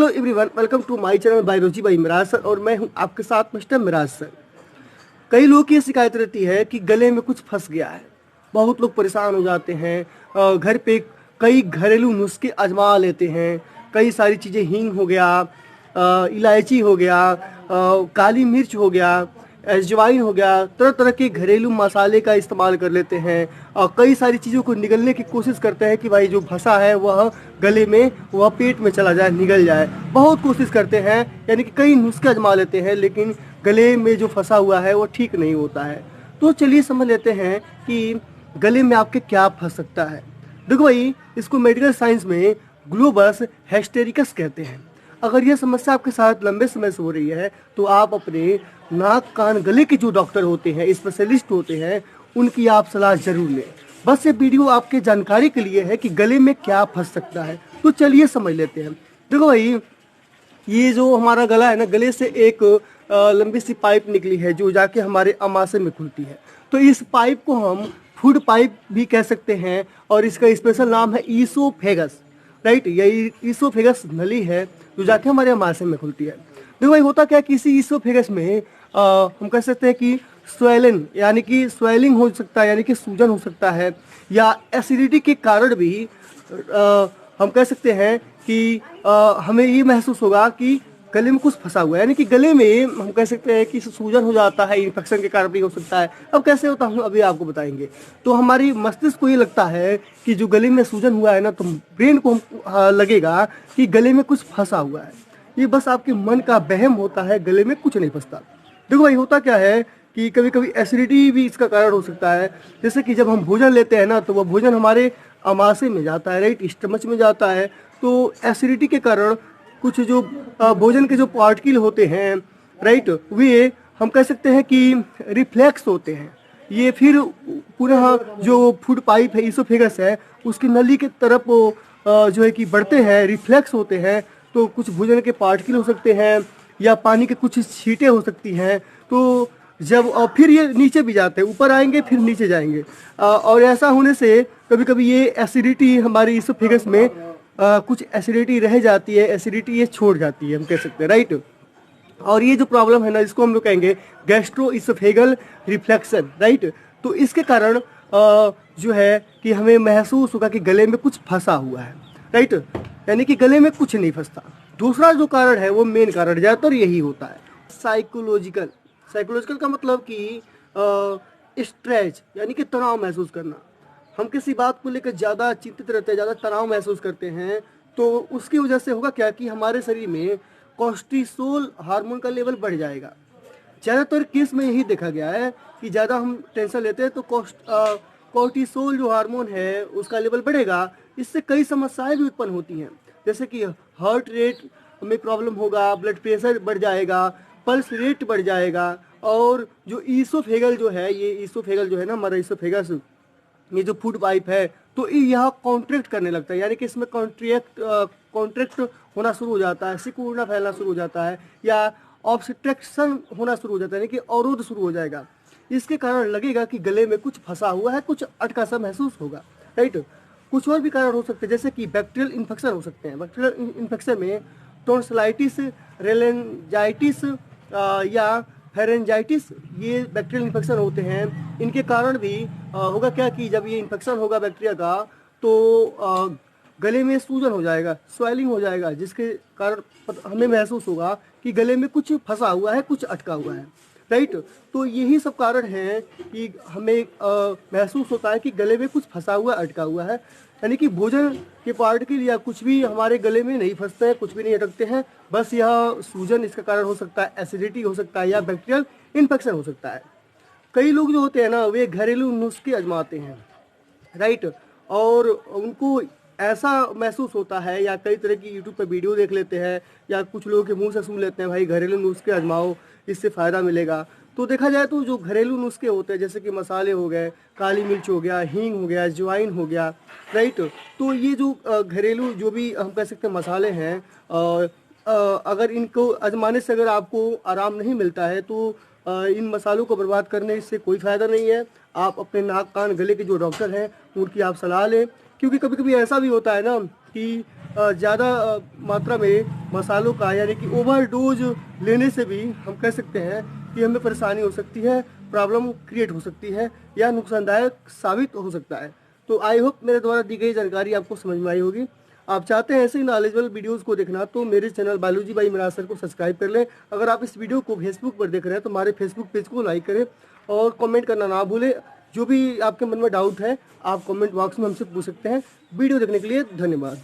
Hello everyone, welcome to my channel biology by Miraj sir और मैं हूं आपके साथ मिस्टर मिराज सर। कई लोगों की ये शिकायत रहती है कि गले में कुछ फंस गया है। बहुत लोग परेशान हो जाते हैं। घर पे कई घरेलू नुस्खे आजमा लेते हैं। कई सारी चीज़ें, हींग हो गया, इलायची हो गया, काली मिर्च हो गया, अजवाइन हो गया, तरह तरह के घरेलू मसाले का इस्तेमाल कर लेते हैं और कई सारी चीज़ों को निगलने की कोशिश करते हैं कि भाई जो फंसा है वह गले में, वह पेट में चला जाए, निगल जाए। बहुत कोशिश करते हैं, यानी कि कई नुस्खे आजमा लेते हैं, लेकिन गले में जो फंसा हुआ है वो ठीक नहीं होता है। तो चलिए समझ लेते हैं कि गले में आपके क्या फंस सकता है। देखो भाई, इसको मेडिकल साइंस में ग्लोबस हिस्टेरिकस कहते हैं। अगर यह समस्या आपके साथ लंबे समय से हो रही है तो आप अपने नाक कान गले के जो डॉक्टर होते हैं, स्पेशलिस्ट होते हैं, उनकी आप सलाह जरूर लें। बस ये वीडियो आपके जानकारी के लिए है कि गले में क्या फंस सकता है। तो चलिए समझ लेते हैं। देखो भाई, ये जो हमारा गला है ना, गले से एक लंबी सी पाइप निकली है जो जाके हमारे अमाशय में खुलती है। तो इस पाइप को हम फूड पाइप भी कह सकते हैं और इसका स्पेशल नाम है ईसोफेगस। राइट, यही ईसोफेगस नली है जो जाके हमारे अमाशय में खुलती है। देखो भाई, होता क्या है कि इसी ईसोफेगस में हम कह सकते हैं कि स्वेलन यानी कि स्वेलिंग हो सकता है, यानी कि सूजन हो सकता है, या एसिडिटी के कारण भी हम कह सकते हैं कि हमें ये महसूस होगा कि गले में कुछ फंसा हुआ है। यानी कि गले में हम कह सकते हैं कि सूजन हो जाता है, इन्फेक्शन के कारण भी हो सकता है। अब कैसे होता है अभी आपको बताएंगे। तो हमारी मस्तिष्क को ये लगता है कि जो गले में सूजन हुआ है ना, तो ब्रेन को लगेगा कि गले में कुछ फंसा हुआ है। ये बस आपके मन का वहम होता है, गले में कुछ नहीं फंसता। देखो भाई, होता क्या है कि कभी कभी एसिडिटी भी इसका कारण हो सकता है। जैसे कि जब हम भोजन लेते हैं ना, तो वह भोजन हमारे अमाशय में जाता है, राइट, स्टमच में जाता है। तो एसिडिटी के कारण कुछ जो भोजन के जो पार्टिकल होते हैं, राइट, वे हम कह सकते हैं कि रिफ्लेक्स होते हैं। ये फिर पुनः जो फूड पाइप है, ईसोफेगस है, उसकी नली की तरफ जो है कि बढ़ते हैं, रिफ्लेक्स होते हैं। तो कुछ भोजन के पार्टिकल हो सकते हैं या पानी के कुछ छींटे हो सकती हैं। तो जब और फिर ये नीचे भी जाते हैं, ऊपर आएंगे फिर नीचे जाएंगे। और ऐसा होने से कभी कभी ये एसिडिटी हमारी ईसोफेगस में कुछ एसिडिटी रह जाती है, एसिडिटी ये छोड़ जाती है, हम कह सकते हैं, राइट। और ये जो प्रॉब्लम है ना, इसको हम लोग कहेंगे गैस्ट्रो इसोफेगल रिफ्लेक्शन, राइट। तो इसके कारण जो है कि हमें महसूस होगा कि गले में कुछ फंसा हुआ है, राइट, यानी कि गले में कुछ नहीं फंसता। दूसरा जो कारण है वो मेन कारण ज़्यादातर यही होता है, साइकोलॉजिकल। साइकोलॉजिकल का मतलब कि स्ट्रेस, यानी कि तनाव महसूस करना। हम किसी बात को लेकर ज़्यादा चिंतित रहते हैं, ज़्यादा तनाव महसूस करते हैं, तो उसकी वजह से होगा क्या कि हमारे शरीर में कोर्टिसोल हार्मोन का लेवल बढ़ जाएगा। ज़्यादातर केस में यही देखा गया है कि ज़्यादा हम टेंशन लेते हैं तो कोर्टिसोल जो हार्मोन है उसका लेवल बढ़ेगा। इससे कई समस्याएं भी उत्पन्न होती हैं, जैसे कि हार्ट रेट में प्रॉब्लम होगा, ब्लड प्रेशर बढ़ जाएगा, पल्स रेट बढ़ जाएगा। और जो ईसोफेगल जो है, ये ईसोफेगल जो है ना, हमारा ईसोफेगस, ये जो फूड पाइप है, तो यह कॉन्ट्रैक्ट करने लगता है, यानी कि इसमें कॉन्ट्रैक्ट होना शुरू हो जाता है, सिकुड़ना फैलना शुरू हो जाता है, या ऑब्स्ट्रक्शन होना शुरू हो जाता है, यानी कि अवरोध शुरू हो जाएगा। इसके कारण लगेगा कि गले में कुछ फंसा हुआ है, कुछ अटका सा महसूस होगा, राइट। कुछ और भी कारण हो सकते हैं, जैसे कि बैक्टीरियल इन्फेक्शन हो सकते हैं। बैक्टीरियल इन्फेक्शन में टॉन्सिलाइटिस, रेलेंजाइटिस या फेरेंजाइटिस, ये बैक्टीरियल इन्फेक्शन होते हैं। इनके कारण भी होगा क्या कि जब ये इन्फेक्शन होगा बैक्टीरिया का, तो गले में सूजन हो जाएगा, स्वेलिंग हो जाएगा, जिसके कारण हमें महसूस होगा कि गले में कुछ फंसा हुआ है, कुछ अटका हुआ है, राइट। तो यही सब कारण हैं कि हमें महसूस होता है कि गले में कुछ फंसा हुआ, अटका हुआ है। यानी कि भोजन के पार्टिकल या कुछ भी हमारे गले में नहीं फंसते हैं, कुछ भी नहीं अटकते हैं, बस यह सूजन इसका कारण हो सकता है, एसिडिटी हो सकता है, या बैक्टीरियल इन्फेक्शन हो सकता है। कई लोग जो होते हैं ना, वे घरेलू नुस्खे आजमाते हैं, राइट, और उनको ऐसा महसूस होता है, या कई तरह की यूट्यूब पर वीडियो देख लेते हैं, या कुछ लोगों के मुंह से सुन लेते हैं, भाई घरेलू नुस्खे आजमाओ, इससे फ़ायदा मिलेगा। तो देखा जाए तो जो घरेलू नुस्खे होते हैं, जैसे कि मसाले हो गए, काली मिर्च हो गया, हींग हो गया, अजवाइन हो गया, राइट। तो ये जो घरेलू जो भी हम कह सकते हैं मसाले हैं, अगर इनको आजमाने से अगर आपको आराम नहीं मिलता है तो इन मसालों को बर्बाद करने से कोई फ़ायदा नहीं है। आप अपने नाक कान गले के जो डॉक्टर हैं उनकी आप सलाह लें, क्योंकि कभी कभी ऐसा भी होता है ना कि ज़्यादा मात्रा में मसालों का यानी कि ओवरडोज लेने से भी हम कह सकते हैं कि हमें परेशानी हो सकती है, प्रॉब्लम क्रिएट हो सकती है या नुकसानदायक साबित हो सकता है। तो आई होप मेरे द्वारा दी गई जानकारी आपको समझ में आई होगी। आप चाहते हैं ऐसे ही नॉलेजेबल वीडियोस को देखना तो मेरे चैनल बालूजी भाई मिराज सर को सब्सक्राइब कर लें। अगर आप इस वीडियो को फेसबुक पर देख रहे हैं तो हमारे फेसबुक पेज को लाइक करें और कमेंट करना ना भूलें। जो भी आपके मन में डाउट है आप कमेंट बॉक्स में हमसे पूछ सकते हैं। वीडियो देखने के लिए धन्यवाद।